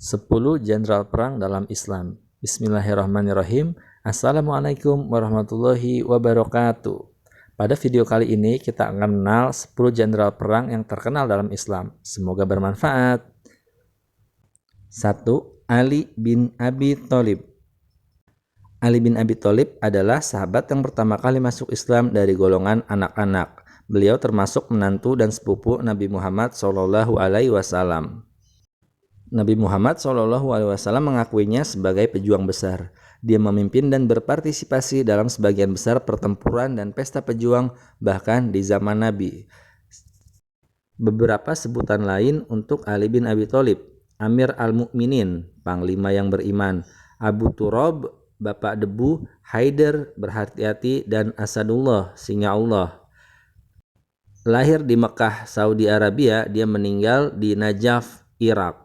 10 jenderal perang dalam Islam. Bismillahirrahmanirrahim. Assalamualaikum warahmatullahi wabarakatuh. Pada video kali ini kita akan mengenal 10 jenderal perang yang terkenal dalam Islam. Semoga bermanfaat. 1. Ali bin Abi Thalib. Ali bin Abi Thalib adalah sahabat yang pertama kali masuk Islam dari golongan anak-anak. Beliau termasuk menantu dan sepupu Nabi Muhammad SAW. Nabi Muhammad SAW mengakuinya sebagai pejuang besar. Dia memimpin dan berpartisipasi dalam sebagian besar pertempuran dan pesta pejuang bahkan di zaman Nabi. Beberapa sebutan lain untuk Ali bin Abi Thalib: Amir al-Mu'minin, panglima yang beriman; Abu Turab, bapak debu; Haidar, berhati-hati; dan Asadullah, singa Allah. Lahir di Mekah, Saudi Arabia, dia meninggal di Najaf, Irak.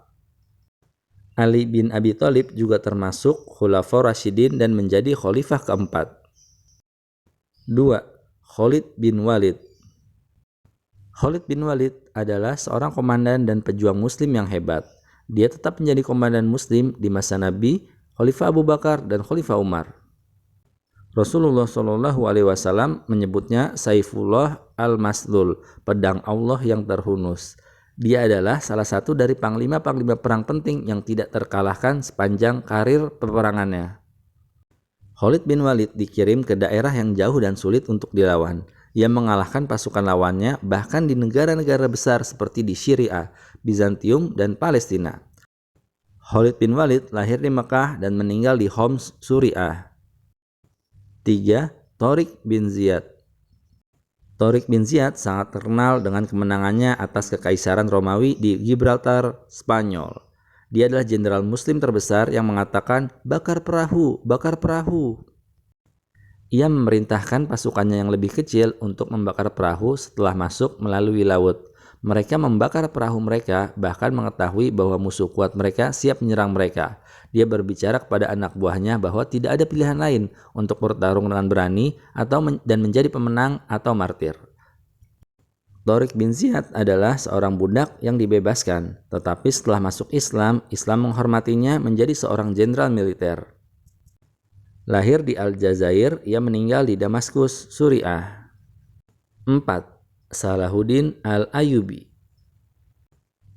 Ali bin Abi Thalib juga termasuk Khulafaur Rasyidin dan menjadi khalifah keempat. 2. Khalid bin Walid. Khalid bin Walid adalah seorang komandan dan pejuang muslim yang hebat. Dia tetap menjadi komandan muslim di masa Nabi, Khalifah Abu Bakar, dan Khalifah Umar. Rasulullah SAW menyebutnya Saifullah al-Maslul, pedang Allah yang terhunus. Dia adalah salah satu dari panglima-panglima perang penting yang tidak terkalahkan sepanjang karir peperangannya. Khalid bin Walid dikirim ke daerah yang jauh dan sulit untuk dilawan. Ia mengalahkan pasukan lawannya bahkan di negara-negara besar seperti di Syria, Bizantium, dan Palestina. Khalid bin Walid lahir di Mekah dan meninggal di Homs, Suriah. 3. Tariq bin Ziyad. Tariq bin Ziyad sangat terkenal dengan kemenangannya atas Kekaisaran Romawi di Gibraltar, Spanyol. Dia adalah jenderal muslim terbesar yang mengatakan, "Bakar perahu, bakar perahu." Ia memerintahkan pasukannya yang lebih kecil untuk membakar perahu setelah masuk melalui laut. Mereka membakar perahu mereka, bahkan mengetahui bahwa musuh kuat mereka siap menyerang mereka. Dia berbicara kepada anak buahnya bahwa tidak ada pilihan lain untuk bertarung dengan berani dan menjadi pemenang atau martir. Tariq bin Ziyad adalah seorang budak yang dibebaskan, tetapi setelah masuk Islam, Islam menghormatinya menjadi seorang jenderal militer. Lahir di Aljazair, ia meninggal di Damaskus, Suriah. 4. Salahuddin al-Ayyubi.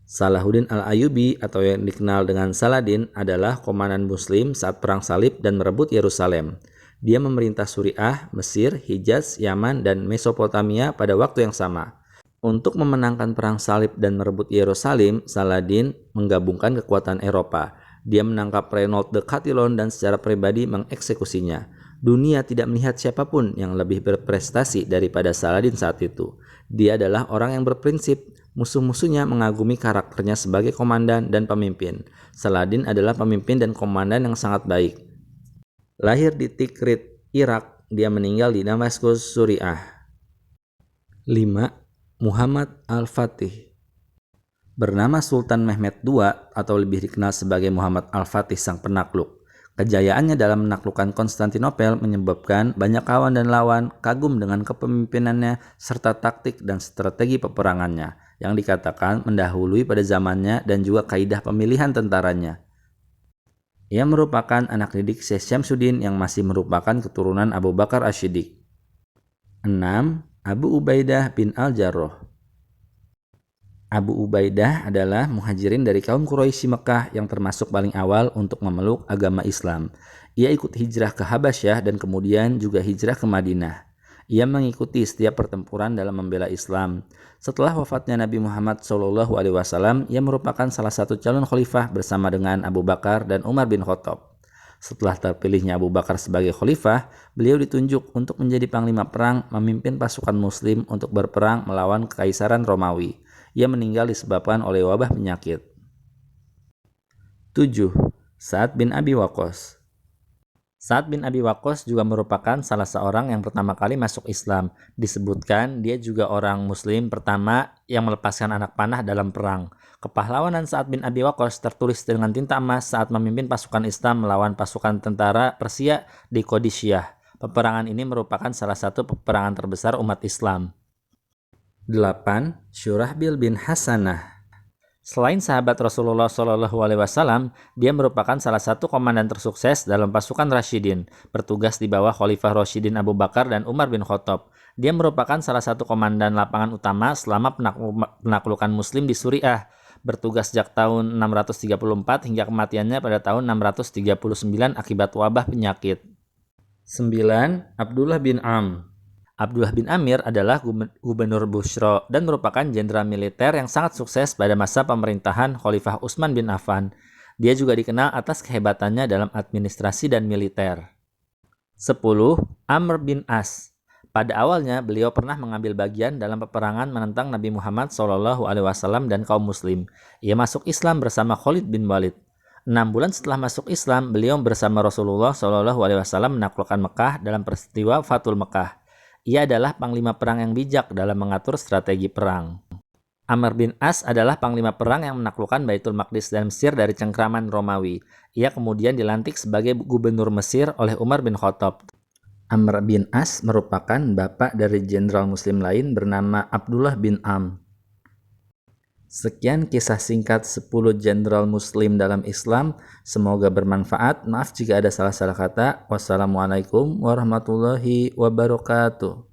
Salahuddin al-Ayyubi atau yang dikenal dengan Saladin adalah komandan muslim saat perang salib dan merebut Yerusalem. Dia memerintah Suriah, Mesir, Hijaz, Yaman, dan Mesopotamia pada waktu yang sama. Untuk memenangkan perang salib dan merebut Yerusalem, Saladin menggabungkan kekuatan Eropa. Dia menangkap Reynold de Chatillon dan secara pribadi mengeksekusinya. Dunia tidak melihat siapapun yang lebih berprestasi daripada Saladin saat itu. Dia adalah orang yang berprinsip. Musuh-musuhnya mengagumi karakternya sebagai komandan dan pemimpin. Saladin adalah pemimpin dan komandan yang sangat baik. Lahir di Tikrit, Irak, dia meninggal di Damaskus, Suriah. 5. Muhammad al-Fatih. Bernama Sultan Mehmed II atau lebih dikenal sebagai Muhammad al-Fatih sang penakluk. Kejayaannya dalam menaklukkan Konstantinopel menyebabkan banyak kawan dan lawan kagum dengan kepemimpinannya serta taktik dan strategi peperangannya yang dikatakan mendahului pada zamannya dan juga kaidah pemilihan tentaranya. Ia merupakan anak didik Syekh Syamsuddin yang masih merupakan keturunan Abu Bakar Asy-Syiddiq. 6. Abu Ubaidah bin al-Jarrah. Abu Ubaidah adalah muhajirin dari kaum Quraisy Mekah yang termasuk paling awal untuk memeluk agama Islam. Ia ikut hijrah ke Habasyah dan kemudian juga hijrah ke Madinah. Ia mengikuti setiap pertempuran dalam membela Islam. Setelah wafatnya Nabi Muhammad SAW, ia merupakan salah satu calon khalifah bersama dengan Abu Bakar dan Umar bin Khattab. Setelah terpilihnya Abu Bakar sebagai khalifah, beliau ditunjuk untuk menjadi panglima perang memimpin pasukan muslim untuk berperang melawan Kekaisaran Romawi. Ia meninggal disebabkan oleh wabah penyakit. 7. Sa'ad bin Abi Waqqas. Sa'ad bin Abi Waqqas juga merupakan salah seorang yang pertama kali masuk Islam. Disebutkan dia juga orang muslim pertama yang melepaskan anak panah dalam perang. Kepahlawanan Sa'ad bin Abi Waqqas tertulis dengan tinta emas saat memimpin pasukan Islam melawan pasukan tentara Persia di Qadisiyah. Peperangan ini merupakan salah satu peperangan terbesar umat Islam. 8. Syurahbil bin Hasanah. Selain sahabat Rasulullah Shallallahu Alaihi Wasallam, dia merupakan salah satu komandan tersukses dalam pasukan Rashidin, bertugas di bawah Khalifah Rashidin Abu Bakar dan Umar bin Khattab. Dia merupakan salah satu komandan lapangan utama selama penaklukan Muslim di Suriah, bertugas sejak tahun 634 hingga kematiannya pada tahun 639 akibat wabah penyakit. 9. Abdullah bin Am. Abdullah bin Amir adalah gubernur Busra dan merupakan jenderal militer yang sangat sukses pada masa pemerintahan Khalifah Utsman bin Affan. Dia juga dikenal atas kehebatannya dalam administrasi dan militer. 10. Amr bin As. Pada awalnya, beliau pernah mengambil bagian dalam peperangan menentang Nabi Muhammad SAW dan kaum muslim. Ia masuk Islam bersama Khalid bin Walid. 6 bulan setelah masuk Islam, beliau bersama Rasulullah SAW menaklukkan Mekah dalam peristiwa Fathul Mekah. Ia adalah panglima perang yang bijak dalam mengatur strategi perang. Amr bin As adalah panglima perang yang menaklukkan Baitul Maqdis dan Mesir dari cengkraman Romawi. Ia kemudian dilantik sebagai gubernur Mesir oleh Umar bin Khattab. Amr bin As merupakan bapak dari jenderal muslim lain bernama Abdullah bin Am. Sekian kisah singkat 10 jenderal muslim dalam Islam. Semoga bermanfaat. Maaf jika ada salah-salah kata. Wassalamualaikum warahmatullahi wabarakatuh.